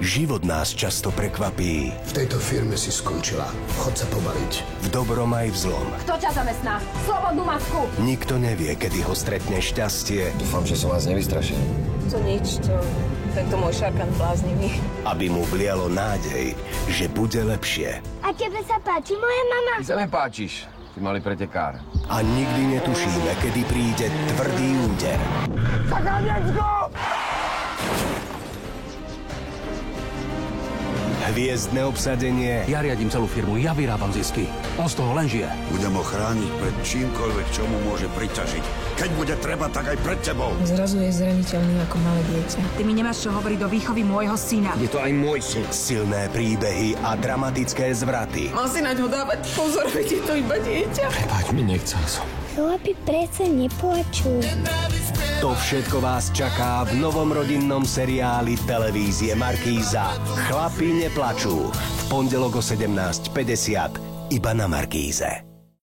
Život nás často prekvapí. V tejto firme si skončila. Chod sa pobaliť. V dobrom aj v zlom. Kto ťa zamestná? Slobodnú masku! Nikto nevie, kedy ho stretne šťastie. Dúfam, že som vás nevystrašil. To nič, to tento môj šarkant bláznivý. Aby mu vlialo nádej, že bude lepšie. A tebe sa páči moja mama? Ty sa mi páčiš. Ty malý pretekár. A nikdy netušíme, kedy príde tvrdý úder. Hviezdne obsadenie. Ja riadím celú firmu, ja vyrábam zisky. On z toho len žije. Budem ho chrániť pred čímkoľvek, čo mu môže priťažiť. Keď bude treba, tak aj pred tebou. Zrazu je zraniteľný ako malé dieťa. Ty mi nemáš čo hovoriť do výchovy môjho syna. Je to aj môj syn. Silné príbehy a dramatické zvraty. Mal si na ňo dávať pozor, veď je to iba dieťa. Prepáč mi, nechcel som. Chlapi predsa neplačú. To všetko vás čaká v novom rodinnom seriáli televízie Markíza Chlapi neplačú. V pondelok o 17:50 iba na Markíze.